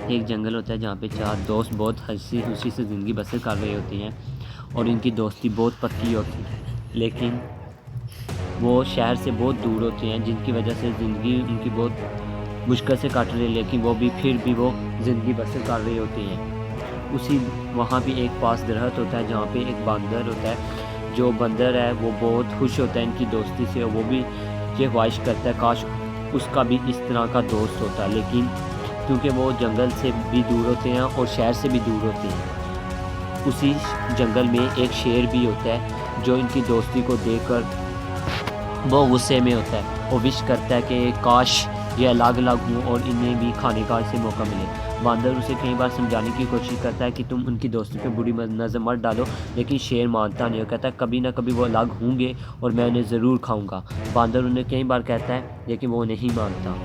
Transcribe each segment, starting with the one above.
एक जंगल होता है जहाँ पे चार दोस्त बहुत हंसी खुशी से ज़िंदगी बसर कर रही होती हैं और इनकी दोस्ती बहुत पक्की होती है, लेकिन वो शहर से बहुत दूर होते हैं जिनकी वजह से ज़िंदगी उनकी बहुत मुश्किल से काट रही है, लेकिन वो भी फिर भी वो ज़िंदगी बसर कर रही होती हैं। उसी वहाँ भी एक पास दरख्त होता है जहाँ पे एक बंदर होता है। जो बंदर है वो बहुत खुश होता है इनकी दोस्ती से, और वो भी ये ख्वाहिश करता है काश उसका भी इस तरह का दोस्त होता, लेकिन क्योंकि वो जंगल से भी दूर होते हैं और शहर से भी दूर होते हैं। उसी जंगल में एक शेर भी होता है जो इनकी दोस्ती को देखकर वो गुस्से में होता है और विश करता है कि काश ये अलग अलग हों और इन्हें भी खाने का इसे मौका मिले। बंदर उसे कई बार समझाने की कोशिश करता है कि तुम उनकी दोस्ती पे बुरी नज़र मत डालो, लेकिन शेर मानता नहीं। वो कहता है कभी ना कभी वो अलग होंगे और मैं उन्हें ज़रूर खाऊंगा। बंदर उन्हें कई बार कहता है लेकिन वो नहीं मानता।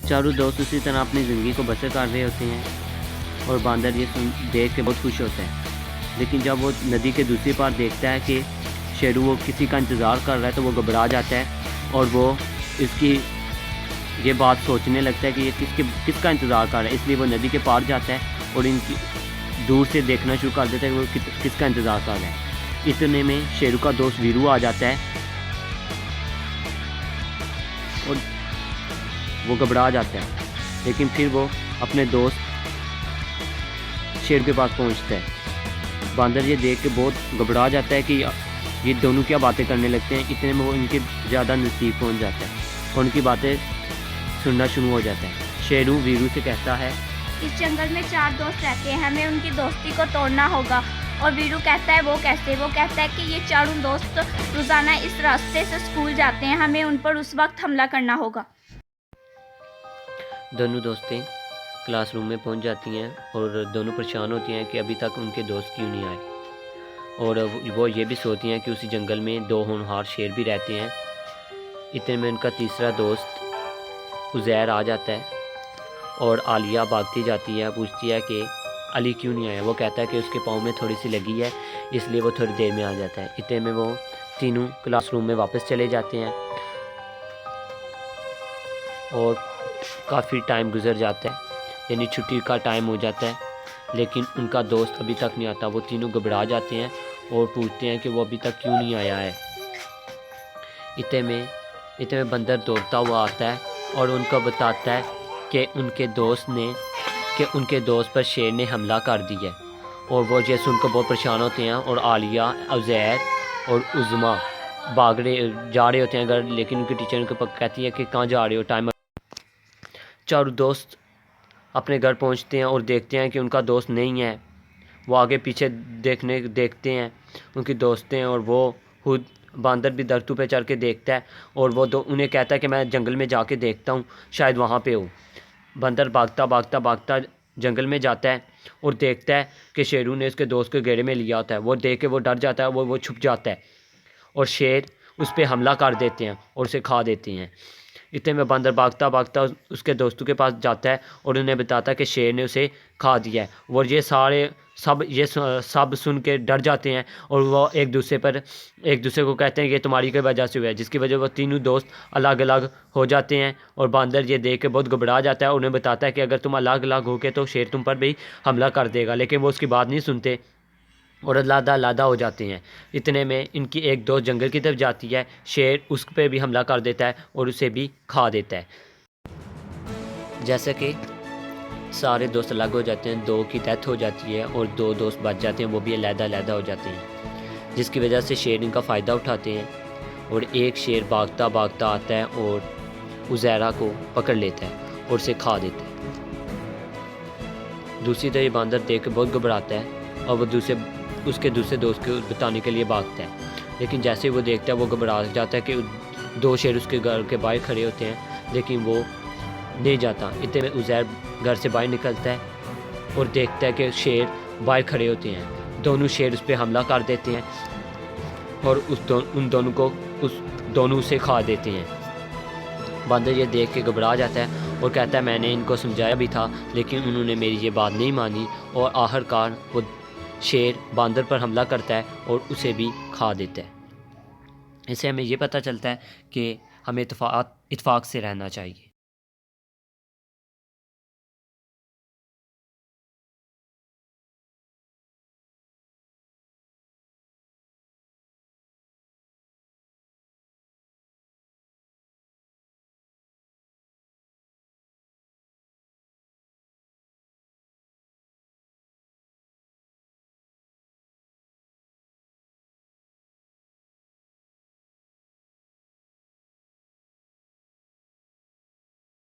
चारों दोस्त उसी तरह अपनी ज़िंदगी को बसर कर रहे होते हैं और बंदर ये देख के बहुत खुश होता है। लेकिन जब वो नदी के दूसरी पार देखता है कि शेरू वो किसी का इंतज़ार कर रहा है तो वो घबरा जाता है और वो इसकी ये बात सोचने लगता है कि ये किसका इंतज़ार कर रहा है। इसलिए वो नदी के पार जाता है और इनकी दूर से देखना शुरू कर देता है कि वो किसका इंतज़ार कर रहा है। इतने में शेरू का दोस्त वीरू आ जाता है और वो घबरा जाता है, लेकिन फिर वो अपने दोस्त शेर के पास पहुंचता है। बंदर ये देख के बहुत घबरा जाता है कि ये दोनों क्या बातें करने लगते हैं। इतने में वो इनके ज़्यादा नज़दीक पहुंच जाता है और उनकी बातें सुनना शुरू हो जाता है। शेरू वीरू से कहता है इस जंगल में चार दोस्त रहते हैं, हमें उनकी दोस्ती को तोड़ना होगा। और वीरू कहता है वो कैसे? वो कहता है कि ये चारों दोस्त रोज़ाना इस रास्ते से स्कूल जाते हैं, हमें उन पर उस वक्त हमला करना होगा। दोनों दोस्तें क्लासरूम में पहुंच जाती हैं और दोनों परेशान होती हैं कि अभी तक उनके दोस्त क्यों नहीं आए। और वो ये भी सोचती हैं कि उसी जंगल में दो होनहार शेर भी रहते हैं। इतने में उनका तीसरा दोस्त उज़ैर आ जाता है और आलिया भागती जाती है, पूछती है कि अली क्यों नहीं आया। वो कहता है कि उसके पाँव में थोड़ी सी लगी है, इसलिए वो थोड़ी देर में आ जाता है। इतने में वो तीनों क्लासरूम में वापस चले जाते हैं और काफ़ी टाइम गुजर जाता है, यानी छुट्टी का टाइम हो जाता है, लेकिन उनका दोस्त अभी तक नहीं आता। वो तीनों घबरा जाते हैं और पूछते हैं कि वो अभी तक क्यों नहीं आया है। इतने में बंदर दौड़ता हुआ आता है और उनको बताता है कि उनके दोस्त पर शेर ने हमला कर दिया है। और वो ये सुनकर बहुत परेशान होते हैं और आलिया, उज़ैर और उज़मा जा रहे होते हैं घर, लेकिन उनकी टीचर उनको कहती है कि कहाँ जा रहे हो, टाइम। चारों दोस्त अपने घर पहुंचते हैं और देखते हैं कि उनका दोस्त नहीं है। वो आगे पीछे देखते हैं उनकी दोस्तें हैं और वो खुद बंदर भी दरख्तों पे चढ़ के देखता है और वो उन्हें कहता है कि मैं जंगल में जाके देखता हूँ, शायद वहाँ पे हो। बंदर भागता जंगल में जाता है और देखता है कि शेरू ने उसके दोस्त को घेरे में लिया होता है। वो देख के वो डर जाता है, वो छुप जाता है और शेर उस पर हमला कर देते हैं और उसे खा देते हैं। इतने में बंदर भागता उसके दोस्तों के पास जाता है और उन्हें बताता है कि शेर ने उसे खा दिया है। और ये सब सुन के डर जाते हैं और वो एक दूसरे को कहते हैं कि तुम्हारी की वजह से हुआ है, जिसकी वजह वो तीनों दोस्त अलग अलग हो जाते हैं। और बंदर ये देख के बहुत घबरा जाता है और उन्हें बताता है कि अगर तुम अलग अलग हो के तो शेर तुम पर भी हमला कर देगा, लेकिन वो उसकी बात नहीं सुनते और लादा हो जाते हैं। इतने में इनकी एक दोस्त जंगल की तरफ जाती है, शेर उस पर भी हमला कर देता है और उसे भी खा देता है। जैसे कि सारे दोस्त अलग हो जाते हैं, दो की डेथ हो जाती है और दो दोस्त बच जाते हैं, वो भी अलग हो जाते हैं, जिसकी वजह से शेर इनका फ़ायदा उठाते हैं। और एक शेर भागता आता है और उज़ैरा को पकड़ लेता है और उसे खा देता है। दूसरी तरफ बंदर देख के बहुत घबराता है और वो उसके दूसरे दोस्त को बताने के लिए भागता है, लेकिन जैसे ही वो देखता है वो घबरा जाता है कि दो शेर उसके घर के बाहर खड़े होते हैं, लेकिन वो नहीं जाता। इतने में उज़ैर घर से बाहर निकलता है और देखता है कि शेर बाहर खड़े होते हैं। दोनों शेर उस पर हमला कर देते हैं और उन दोनों से खा देते हैं। बंदर ये देख के घबरा जाता है और कहता है मैंने इनको समझाया भी था, लेकिन उन्होंने मेरी ये बात नहीं मानी। और आखिरकार वो शेर बंदर पर हमला करता है और उसे भी खा देता है। इससे हमें ये पता चलता है कि हमें इत्फाक से रहना चाहिए।